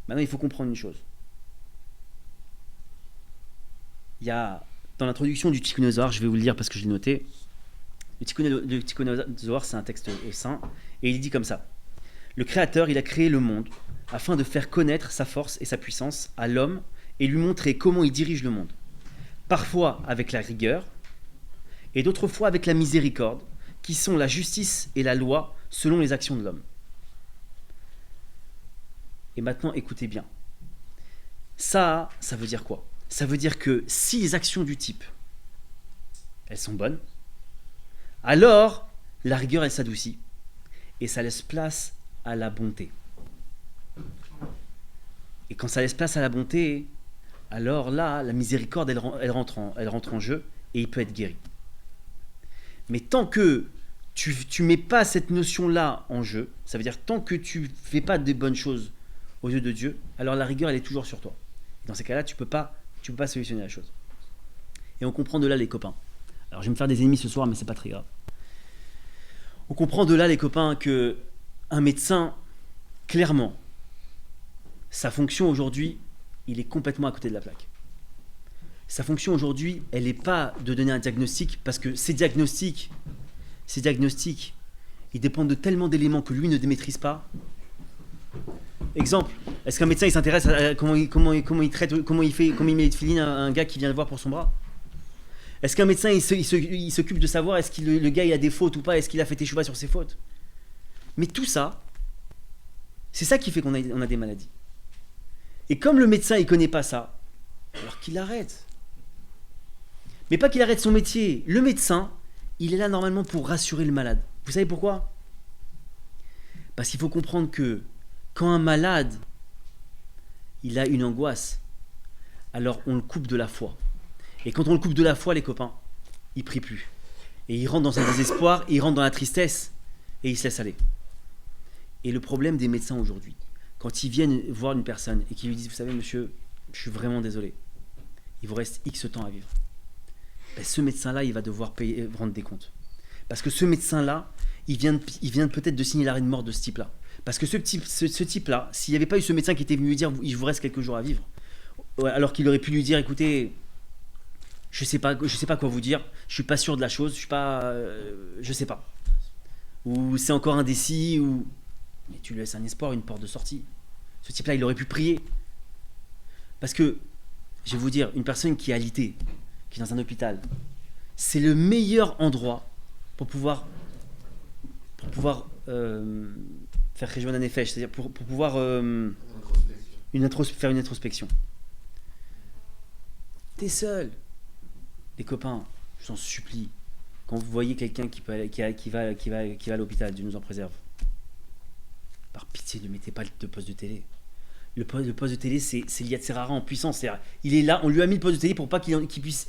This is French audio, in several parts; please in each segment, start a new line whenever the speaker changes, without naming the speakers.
Maintenant, il faut comprendre une chose. Il y a, dans l'introduction du Tikkun Zohar, je vais vous le lire parce que je l'ai noté, le Tikkun Zohar, c'est un texte saint, et il dit comme ça. Le Créateur, il a créé le monde afin de faire connaître sa force et sa puissance à l'homme et lui montrer comment il dirige le monde. Parfois avec la rigueur, et d'autres fois avec la miséricorde, qui sont la justice et la loi selon les actions de l'homme. Et maintenant, écoutez bien. Ça veut dire quoi? Ça veut dire que si les actions du type, elles sont bonnes, alors la rigueur, elle s'adoucit, et ça laisse place à la bonté. Et quand ça laisse place à la bonté, alors là, la miséricorde, elle rentre en jeu, et il peut être guéri. Mais tant que tu mets pas cette notion-là en jeu, ça veut dire tant que tu fais pas des bonnes choses aux yeux de Dieu, alors la rigueur, elle est toujours sur toi. Et dans ces cas-là, tu peux pas solutionner la chose. Et on comprend de là, les copains. Alors, je vais me faire des ennemis ce soir, mais c'est pas très grave. On comprend de là, les copains, que un médecin, clairement, sa fonction aujourd'hui, il est complètement à côté de la plaque. Sa fonction aujourd'hui, elle n'est pas de donner un diagnostic, parce que ces diagnostics, ils dépendent de tellement d'éléments que lui ne maîtrise pas. Exemple, est-ce qu'un médecin il s'intéresse à comment il traite, comment il met les filines à un gars qui vient le voir pour son bras? Est-ce qu'un médecin il s'occupe de savoir est-ce que le gars il a des fautes ou pas, est-ce qu'il a fait échouer sur ses fautes? Mais tout ça, c'est ça qui fait qu'on a des maladies. Et comme le médecin il connaît pas ça, alors qu'il arrête. Mais pas qu'il arrête son métier. Le médecin, il est là normalement pour rassurer le malade. Vous savez pourquoi? Parce qu'il faut comprendre que quand un malade, il a une angoisse, alors on le coupe de la foi. Et quand on le coupe de la foi, les copains, il prie plus. Et il rentre dans un désespoir, il rentre dans la tristesse, et il se laisse aller. Et le problème des médecins aujourd'hui, quand ils viennent voir une personne et qu'ils lui disent, vous savez monsieur, je suis vraiment désolé, il vous reste X temps à vivre. Ben, ce médecin-là, il va devoir rendre des comptes. Parce que ce médecin-là, il vient peut-être de signer l'arrêt de mort de ce type-là. Parce que ce type-là, s'il n'y avait pas eu ce médecin qui était venu lui dire il vous reste quelques jours à vivre, alors qu'il aurait pu lui dire écoutez, je sais pas quoi vous dire, je suis pas sûr de la chose, je sais pas. Ou c'est encore indécis, ou. Mais tu lui laisses un espoir, une porte de sortie. Ce type-là, il aurait pu prier. Parce que, je vais vous dire, une personne qui est alitée, qui est dans un hôpital, c'est le meilleur endroit pour pouvoir faire réjouir un effet, c'est-à-dire pour pouvoir faire une introspection. T'es seul. Les copains, je t'en supplie, quand vous voyez quelqu'un qui va à l'hôpital, Dieu nous en préserve, par pitié, ne mettez pas de poste de télé. Le poste de télé, c'est Yatsirara en puissance. C'est-à-dire, il est là, on lui a mis le poste de télé pour pas qu'il puisse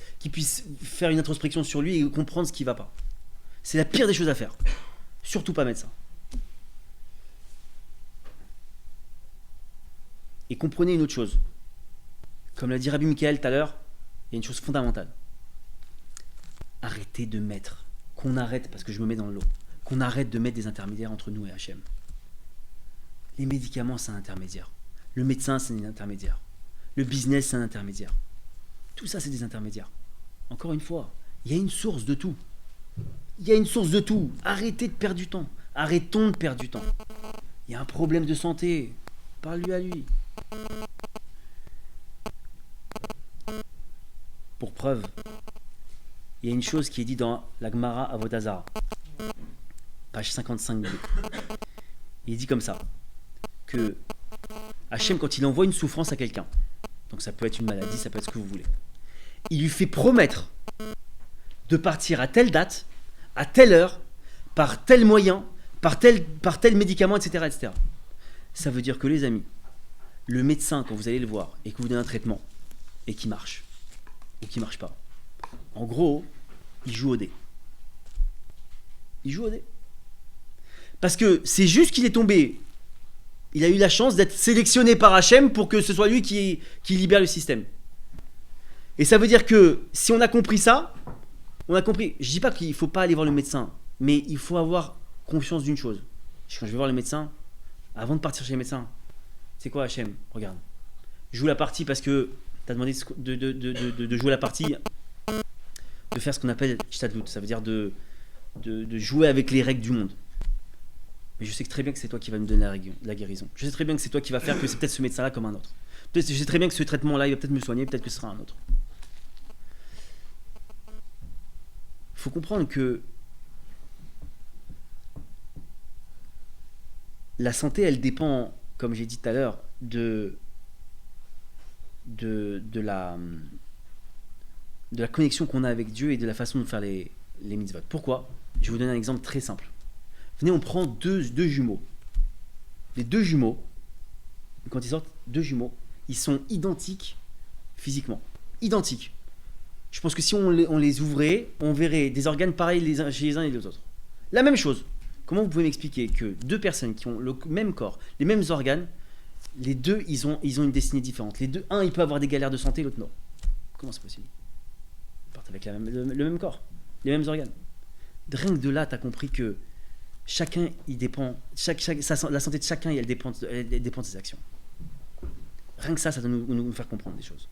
faire une introspection sur lui et comprendre ce qui va pas. C'est la pire des choses à faire. Surtout pas mettre ça. Et comprenez une autre chose. Comme l'a dit Rabbi Michael tout à l'heure, il y a une chose fondamentale. Arrêtez de mettre, qu'on arrête, parce que je me mets dans le lot, qu'on arrête de mettre des intermédiaires entre nous et Hachem. Les médicaments, c'est un intermédiaire. Le médecin, c'est un intermédiaire. Le business, c'est un intermédiaire. Tout ça, c'est des intermédiaires. Encore une fois, il y a une source de tout. Il y a une source de tout. Arrêtez de perdre du temps. Arrêtons de perdre du temps. Il y a un problème de santé. Parle-lui à lui. Pour preuve, il y a une chose qui est dit dans la Gemara Avodah Zarah, page 55b. Il dit comme ça, que Hachem, quand il envoie une souffrance à quelqu'un, donc ça peut être une maladie, ça peut être ce que vous voulez, il lui fait promettre de partir à telle date, à telle heure, par tel moyen, par tel médicament, etc., etc. Ça veut dire que les amis, le médecin, quand vous allez le voir et que vous donnez un traitement et qu'il marche, ou qu'il marche pas, en gros, il joue au dé. Il joue au dé. Parce que c'est juste qu'il est tombé. Il a eu la chance d'être sélectionné par Hachem pour que ce soit lui qui libère le système. Et ça veut dire que si on a compris ça, on a compris. Je dis pas qu'il faut pas aller voir le médecin, mais il faut avoir conscience d'une chose. Quand je vais voir le médecin, avant de partir chez le médecin, C'est quoi Hachem? Regarde. Joue la partie parce que tu as demandé de jouer la partie, de faire ce qu'on appelle Shtadlut. Ça veut dire de jouer avec les règles du monde. Mais je sais très bien que c'est toi qui vas me donner la guérison. Je sais très bien que c'est toi qui va faire que c'est peut-être ce médecin-là comme un autre. Je sais très bien que ce traitement-là, il va peut-être me soigner, peut-être que ce sera un autre. Il faut comprendre que la santé, elle dépend, comme j'ai dit tout à l'heure, de la connexion qu'on a avec Dieu et de la façon de faire les mitzvot. Pourquoi? Je vais vous donner un exemple très simple. Venez, on prend deux jumeaux. Les deux jumeaux, quand ils sortent, deux jumeaux, ils sont identiques physiquement. Identiques. Je pense que si on les ouvrait, on verrait des organes pareils chez les uns et les autres. La même chose. Comment vous pouvez m'expliquer que deux personnes qui ont le même corps, les mêmes organes, les deux, ils ont une destinée différente. Les deux, un, il peut avoir des galères de santé, l'autre non. Comment c'est possible? Ils partent avec le même corps, les mêmes organes. Rien que de là, tu as compris que chacun, il dépend, la santé de chacun, elle dépend de ses actions. Rien que ça doit nous faire comprendre des choses.